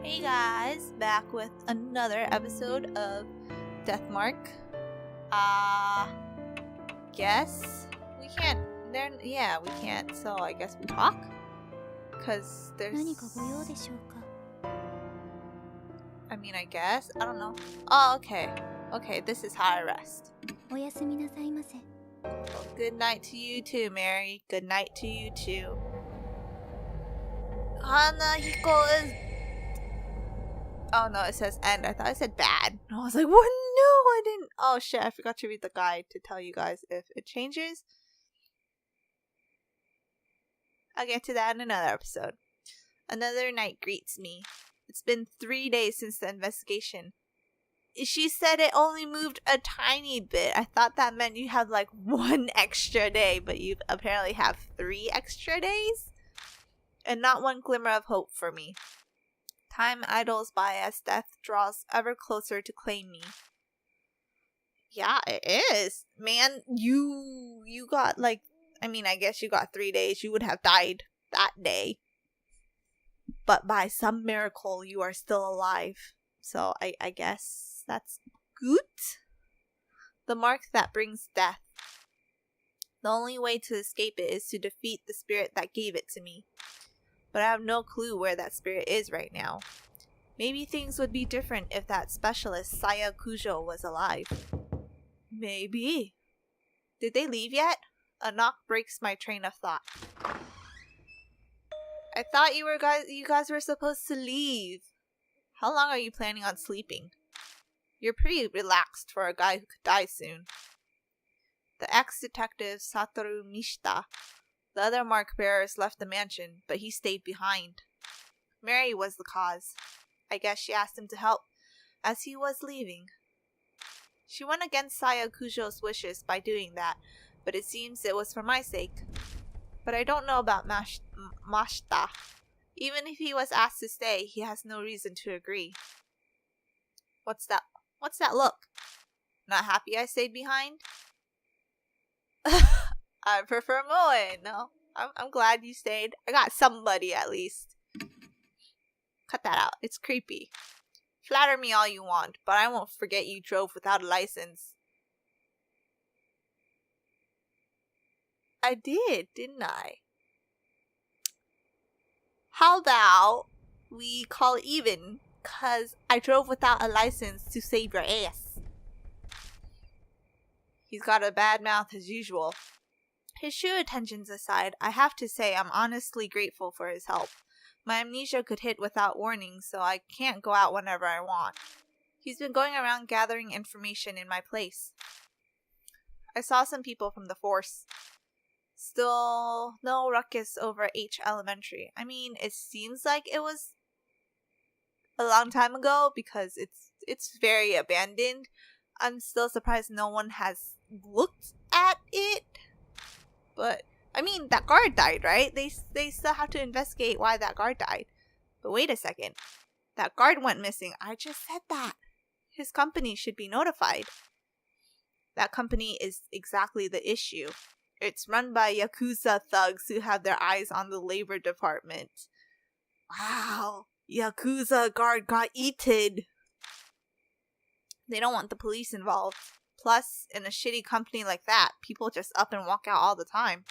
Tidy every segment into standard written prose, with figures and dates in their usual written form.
Hey guys, back with another episode of Deathmark. Guess we can't. We can't. So I guess we talk. Cause there's. 何かご用でしょうか I mean, I guess. I don't know. Oh, okay. Okay, this is how I rest. おやすみなさいませ Well, good night to you too, Mary. Good night to you too. Hanahiko is. Oh no, it says end. I thought it said bad. I was like, what? No, I didn't. Oh shit, I forgot to read the guide to tell you guys if it changes. I'll get to that in another episode. Another night greets me. It's been 3 days since the investigation. She said it only moved a tiny bit. I thought that meant you had like 1 extra day, but you apparently have 3 extra days? And not one glimmer of hope for me. Time idles by as death draws ever closer to claim me. Yeah, it is. Man, you got like, I mean, I guess you got 3 days. You would have died that day. But by some miracle, you are still alive. So I guess that's good. The mark that brings death. The only way to escape it is to defeat the spirit that gave it to me. But I have no clue where that spirit is right now. Maybe things would be different if that specialist, Saya Kujo, was alive. Maybe. Did they leave yet? A knock breaks my train of thought. I thought you guys were supposed to leave. How long are you planning on sleeping? You're pretty relaxed for a guy who could die soon. The ex-detective Satoru Mishita. The other mark bearers left the mansion, but he stayed behind. Mary was the cause. I guess she asked him to help, as he was leaving. She went against Saya Kujo's wishes by doing that, but it seems it was for my sake. But I don't know about Mashita. Even if he was asked to stay, he has no reason to agree. What's that? What's that look? Not happy I stayed behind? I prefer Moe. No, I'm glad you stayed. I got somebody at least. Cut that out. It's creepy. Flatter me all you want, but I won't forget you drove without a license. I did, didn't I? How about we call it even? 'Cause I drove without a license to save your ass. He's got a bad mouth as usual. His shoe attentions aside, I have to say I'm honestly grateful for his help. My amnesia could hit without warning, so I can't go out whenever I want. He's been going around gathering information in my place. I saw some people from the force. Still no ruckus over H Elementary. I mean, it seems like it was a long time ago because it's very abandoned. I'm still surprised no one has looked at it. But I mean, that guard died, right? They still have to investigate why that guard died. But wait a second. That guard went missing. I just said that. His company should be notified. That company is exactly the issue. It's run by Yakuza thugs who have their eyes on the labor department. Wow. Yakuza guard got eaten. They don't want the police involved. Plus, in a shitty company like that, people just up and walk out all the time.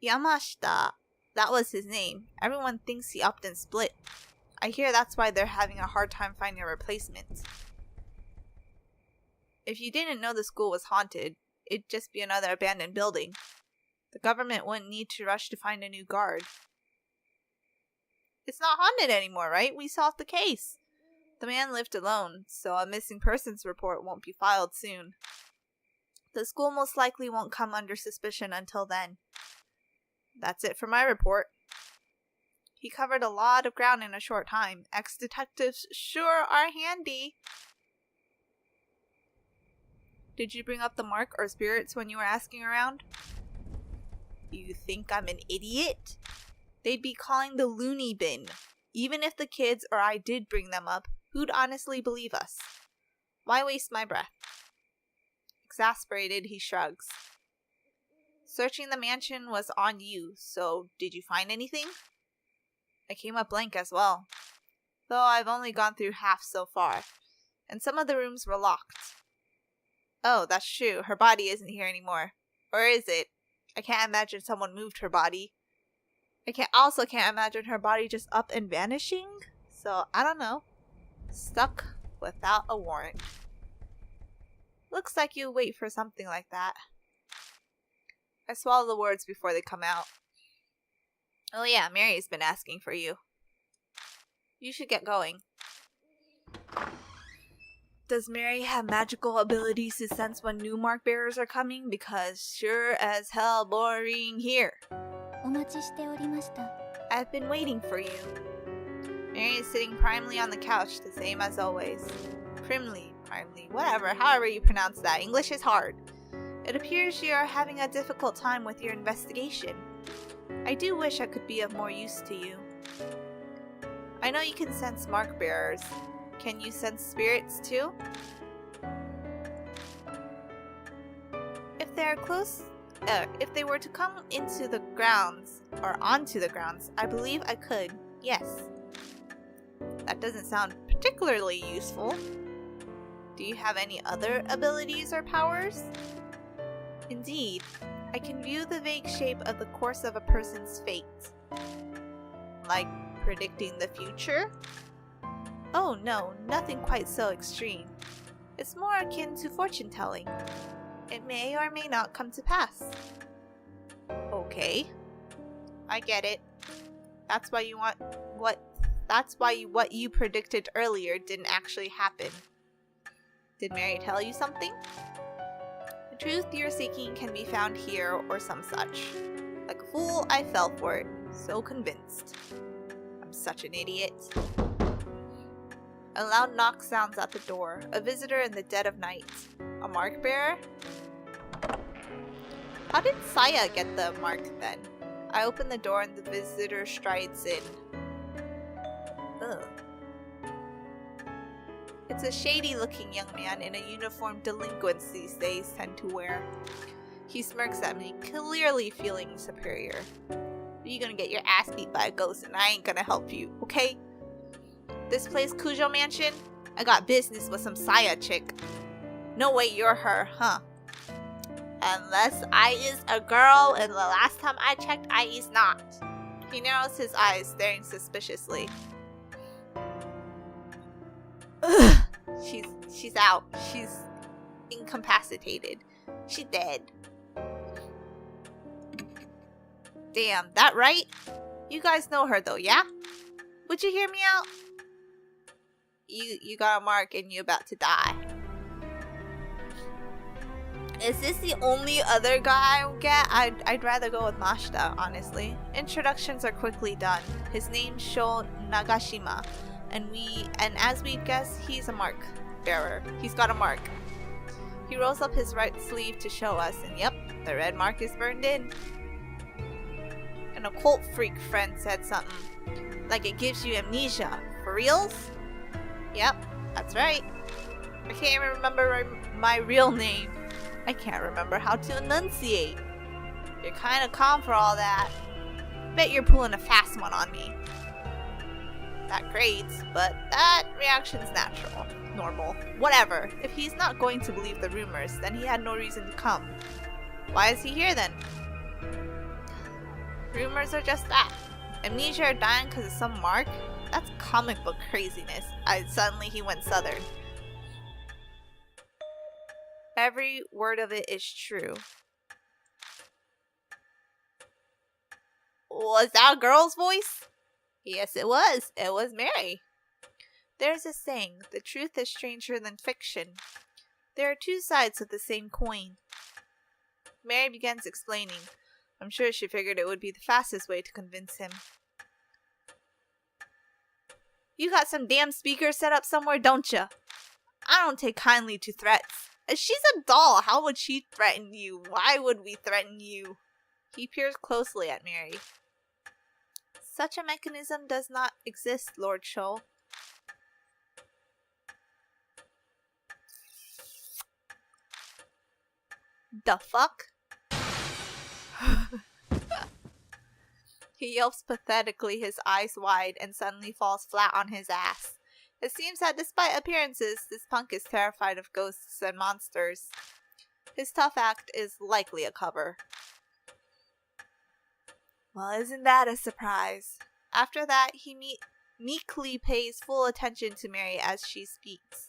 Yamashita, that was his name. Everyone thinks he upped and split. I hear that's why they're having a hard time finding a replacement. If you didn't know the school was haunted, it'd just be another abandoned building. The government wouldn't need to rush to find a new guard. It's not haunted anymore, right? We solved the case. The man lived alone, so a missing persons report won't be filed soon. The school most likely won't come under suspicion until then. That's it for my report. He covered a lot of ground in a short time. Ex-detectives sure are handy. Did you bring up the mark or spirits when you were asking around? You think I'm an idiot? They'd be calling the loony bin. Even if the kids or I did bring them up, who'd honestly believe us? Why waste my breath? Exasperated, he shrugs. Searching the mansion was on you, so did you find anything? I came up blank as well, though I've only gone through half so far, and some of the rooms were locked. Oh, that's true. Her body isn't here anymore. Or is it? I can't imagine someone moved her body. I can't imagine her body just up and vanishing. So, I don't know. Stuck without a warrant. Looks like you wait for something like that. I swallow the words before they come out. Oh yeah, Mary's been asking for you. You should get going. Does Mary have magical abilities to sense when new mark bearers are coming? Because sure as hell boring here. お待ちしておりました。 I've been waiting for you. Mary is sitting primly on the couch, the same as always. Primly, whatever, however you pronounce that. English is hard. It appears you are having a difficult time with your investigation. I do wish I could be of more use to you. I know you can sense mark bearers. Can you sense spirits too? If they are close, if they were to come into the grounds, or onto the grounds, I believe I could, yes. That doesn't sound particularly useful. Do you have any other abilities or powers? Indeed, I can view the vague shape of the course of a person's fate. Like predicting the future? Oh no, nothing quite so extreme. It's more akin to fortune-telling. It may or may not come to pass. Okay. I get it. That's why what you predicted earlier didn't actually happen. Did Mary tell you something? The truth you're seeking can be found here or some such. Like a fool, I fell for it. So convinced. I'm such an idiot. A loud knock sounds at the door. A visitor in the dead of night. A mark bearer? How did Saya get the mark then? I open the door and the visitor strides in. Ugh. It's a shady-looking young man in a uniform delinquents these days tend to wear. He smirks at me, clearly feeling superior. You're gonna get your ass beat by a ghost and I ain't gonna help you, okay? This place, Kujo Mansion? I got business with some Saya chick. No way you're her, huh? Unless I is a girl, and the last time I checked, I is not. He narrows his eyes, staring suspiciously. Ugh. She's out. She's incapacitated. She dead. Damn, that right? You guys know her though, yeah? Would you hear me out? You got a mark and you about to die. Is this the only other guy I get? I'd rather go with Mashita, honestly. Introductions are quickly done. His name's Sho Nagashima, and as we guess, he's a mark bearer. He's got a mark. He rolls up his right sleeve to show us, and yep, the red mark is burned in. An occult freak friend said something, like it gives you amnesia. For reals? Yep, that's right. I can't even remember my real name. I can't remember how to enunciate. You're kinda calm for all that. Bet you're pulling a fast one on me. Not great, but that reaction's natural. Normal. Whatever. If he's not going to believe the rumors, then he had no reason to come. Why is he here then? Rumors are just that. Amnesia or dying because of some mark? That's comic book craziness. Suddenly he went southern. Every word of it is true. Was that a girl's voice? Yes, it was. It was Mary. There's a saying, the truth is stranger than fiction. There are two sides of the same coin. Mary begins explaining. I'm sure she figured it would be the fastest way to convince him. You got some damn speakers set up somewhere, don't ya? I don't take kindly to threats. She's a doll. How would she threaten you? Why would we threaten you? He peers closely at Mary. Such a mechanism does not exist, Lord Sho. The fuck? He yelps pathetically, his eyes wide, and suddenly falls flat on his ass. It seems that despite appearances, this punk is terrified of ghosts and monsters. His tough act is likely a cover. Well, isn't that a surprise? After that, he meekly pays full attention to Mary as she speaks.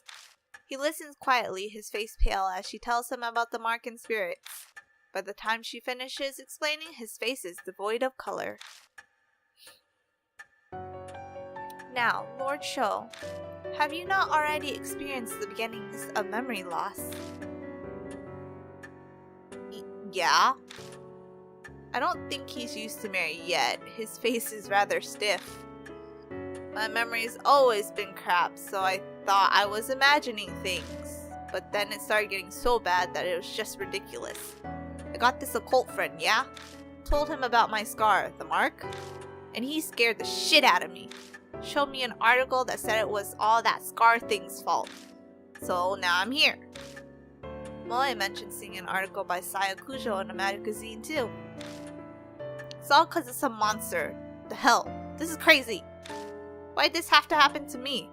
He listens quietly, his face pale, as she tells him about the mark and spirits. By the time she finishes explaining, his face is devoid of color. Now, Lord Sho, have you not already experienced the beginnings of memory loss? Yeah. I don't think he's used to Mary yet. His face is rather stiff. My memory's always been crap, so I thought I was imagining things. But then it started getting so bad that it was just ridiculous. I got this occult friend, yeah? Told him about my scar, the mark, and he scared the shit out of me. Showed me an article that said it was all that scar thing's fault. So now I'm here. Moe mentioned seeing an article by Saya Kujo in a magazine too. It's all cause of some monster. The hell? This is crazy. Why'd this have to happen to me?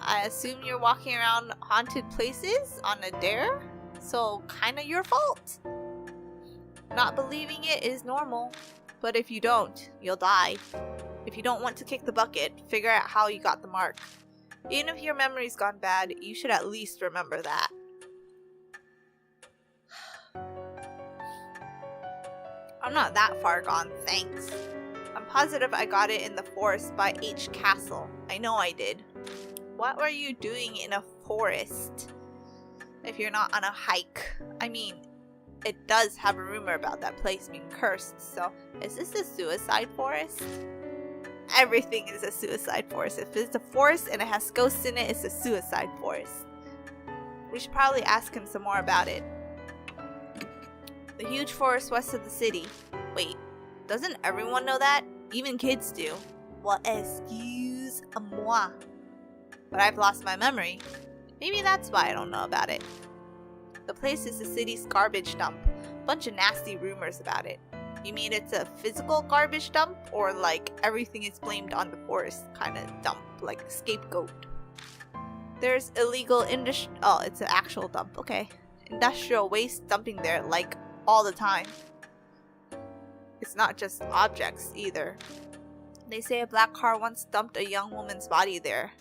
I assume you're walking around haunted places on a dare? So kinda your fault. Not believing it is normal, but if you don't, you'll die. If you don't want to kick the bucket, figure out how you got the mark. Even if your memory's gone bad, you should at least remember that. I'm not that far gone, thanks. I'm positive I got it in the forest by H Castle. I know I did. What were you doing in a forest? If you're not on a hike. I mean, it does have a rumor about that place being cursed, so is this a suicide forest? Everything is a suicide forest. If it's a forest and it has ghosts in it, it's a suicide forest. We should probably ask him some more about it. The huge forest west of the city. Wait, doesn't everyone know that? Even kids do. Well, excuse-moi. But I've lost my memory. Maybe that's why I don't know about it. The place is the city's garbage dump. Bunch of nasty rumors about it. You mean it's a physical garbage dump? Or like everything is blamed on the forest kind of dump, like a scapegoat? There's illegal oh, it's an actual dump, okay. Industrial waste dumping there like all the time. It's not just objects either. They say a black car once dumped a young woman's body there.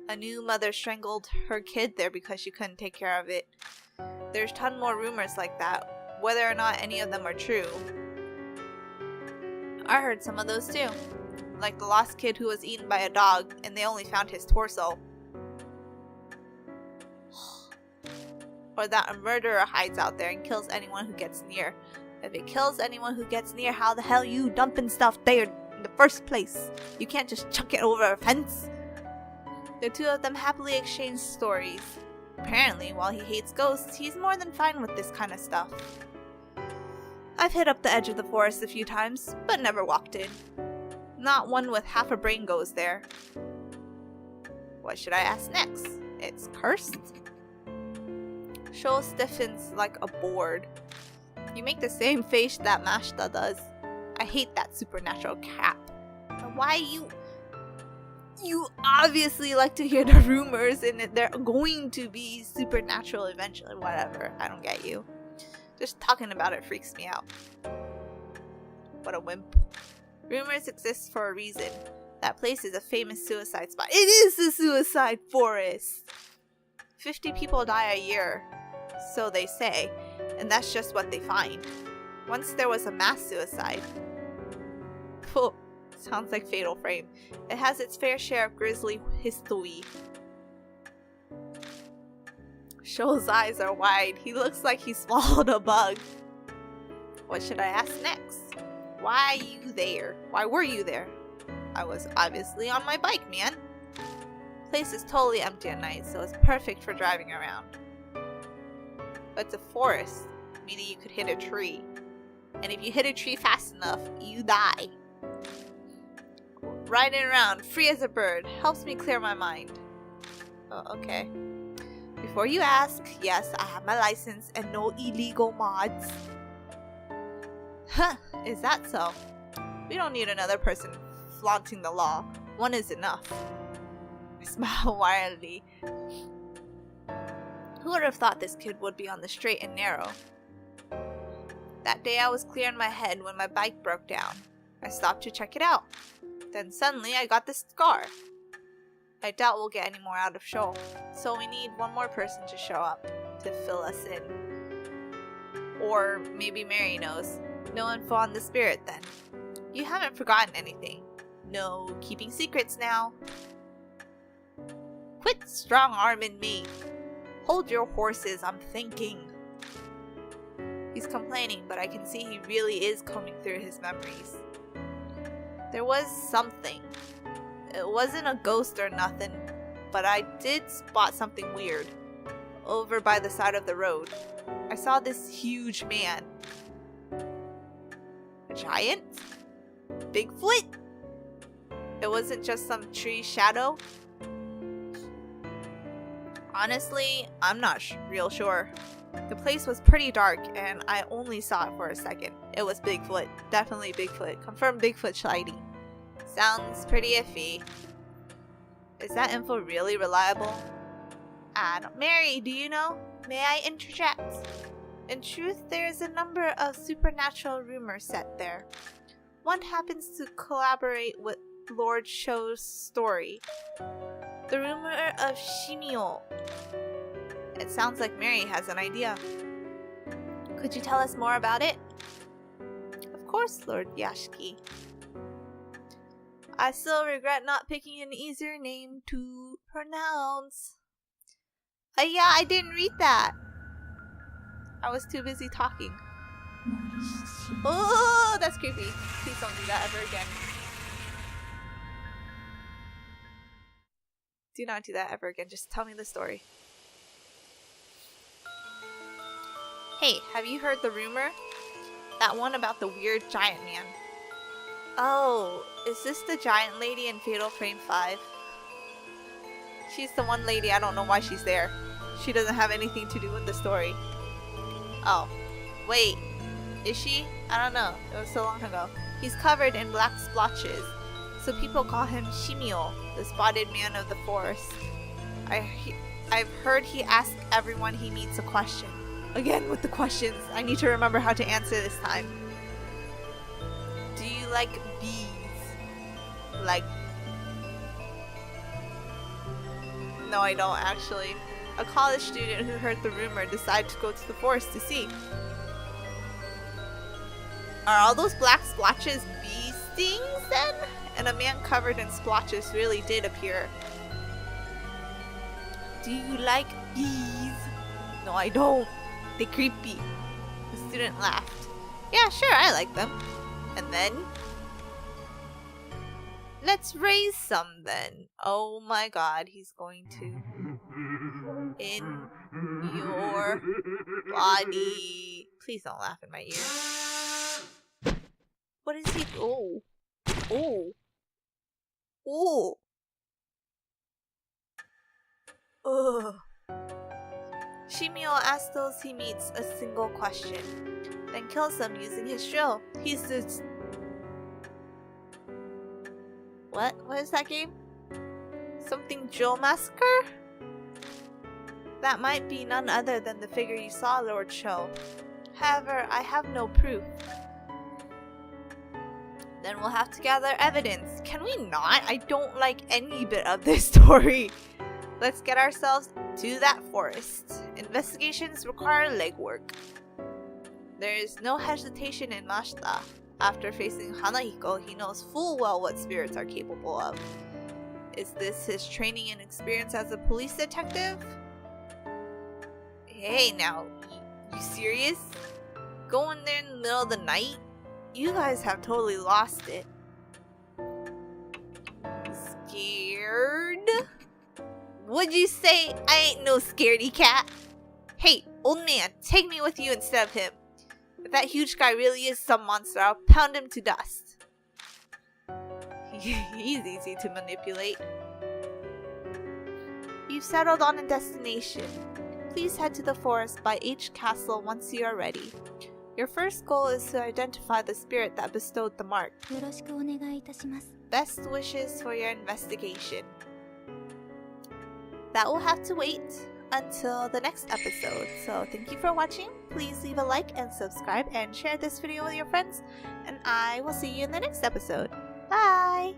A new mother strangled her kid there because she couldn't take care of it. There's a ton more rumors like that, whether or not any of them are true. I heard some of those too. Like the lost kid who was eaten by a dog and they only found his torso. Or that a murderer hides out there and kills anyone who gets near. If it kills anyone who gets near, how the hell you dumping stuff there in the first place? You can't just chuck it over a fence. The two of them happily exchange stories. Apparently, while he hates ghosts, he's more than fine with this kind of stuff. I've hit up the edge of the forest a few times, but never walked in. Not one with half a brain goes there. What should I ask next? It's cursed? Sho stiffens like a board. You make the same face that Mashita does. I hate that supernatural crap. Why you obviously like to hear the rumors and they're going to be supernatural eventually. Whatever, I don't get you. Just talking about it freaks me out. What a wimp. Rumors exist for a reason. That place is a famous suicide spot. It is a suicide forest! 50 people die a year, so they say, and that's just what they find. Once there was a mass suicide. Oh, sounds like Fatal Frame. It has its fair share of grisly history. Sho's eyes are wide. He looks like he swallowed a bug. What should I ask next? Why are you there? Why were you there? I was obviously on my bike, man. Place is totally empty at night, so it's perfect for driving around. But it's a forest, meaning you could hit a tree. And if you hit a tree fast enough, you die. Riding around, free as a bird, helps me clear my mind. Oh, okay. Before you ask, yes, I have my license and no illegal mods. Huh, is that so? We don't need another person flaunting the law. One is enough. I smile wildly. Who would have thought this kid would be on the straight and narrow? That day I was clear in my head when my bike broke down. I stopped to check it out. Then suddenly I got this scar. I doubt we'll get any more out of Sho, so we need one more person to show up to fill us in. Or maybe Mary knows. No info on the spirit then. You haven't forgotten anything. No keeping secrets now. Quit strong-arming me. Hold your horses, I'm thinking. He's complaining, but I can see he really is combing through his memories. There was something. It wasn't a ghost or nothing, but I did spot something weird. Over by the side of the road, I saw this huge man. A giant? Bigfoot? It wasn't just some tree shadow? Honestly, I'm not real sure. The place was pretty dark and I only saw it for a second. It was Bigfoot. Definitely Bigfoot. Confirmed Bigfoot shiny. Sounds pretty iffy. Is that info really reliable? Mary, do you know? May I interject? In truth, there is a number of supernatural rumors set there. One happens to collaborate with Lord Sho's story. The rumor of Shimio. It sounds like Mary has an idea. Could you tell us more about it? Of course, Lord Yashiki. I still regret not picking an easier name to pronounce. Yeah, I didn't read that. I was too busy talking. Oh, that's creepy. Please don't do that ever again. Do not do that ever again. Just tell me the story. Hey, have you heard the rumor? That one about the weird giant man. Oh, is this the giant lady in Fatal Frame 5? She's the one lady, I don't know why she's there. She doesn't have anything to do with the story. Oh, wait. Is she? I don't know. It was so long ago. He's covered in black splotches, so people call him Shimio, the spotted man of the forest. I've heard he asks everyone he meets a question. Again with the questions. I need to remember how to answer this time. Do you like bees? Like... No, I don't actually. A college student who heard the rumor decided to go to the forest to see. Are all those black splotches bee stings then? And a man covered in splotches really did appear. Do you like bees? No, I don't. They're creepy. The student laughed. Yeah, sure, I like them. And then? Let's raise some then. Oh my god, he's going to... In your body. Please don't laugh in my ear. What is he? Oh. Oh. Oh. Ugh. Shimio asks those he meets a single question, then kills them using his drill. He's just... What? What is that game? Something Drill Massacre? That might be none other than the figure you saw, Lord Sho. However, I have no proof. Then we'll have to gather evidence. Can we not? I don't like any bit of this story. Let's get ourselves to that forest. Investigations require legwork. There is no hesitation in Mashita. After facing Hanahiko, he knows full well what spirits are capable of. Is this his training and experience as a police detective? Hey now, you serious? Going there in the middle of the night? You guys have totally lost it. Scared? Would you say I ain't no scaredy cat? Hey, old man, take me with you instead of him. If that huge guy really is some monster, I'll pound him to dust. He's easy to manipulate. You've settled on a destination. Please head to the forest by H Castle once you are ready. Your first goal is to identify the spirit that bestowed the mark. よろしくお願いいたします。 Best wishes for your investigation. That will have to wait until the next episode. So thank you for watching. Please leave a like and subscribe and share this video with your friends. And I will see you in the next episode. Bye!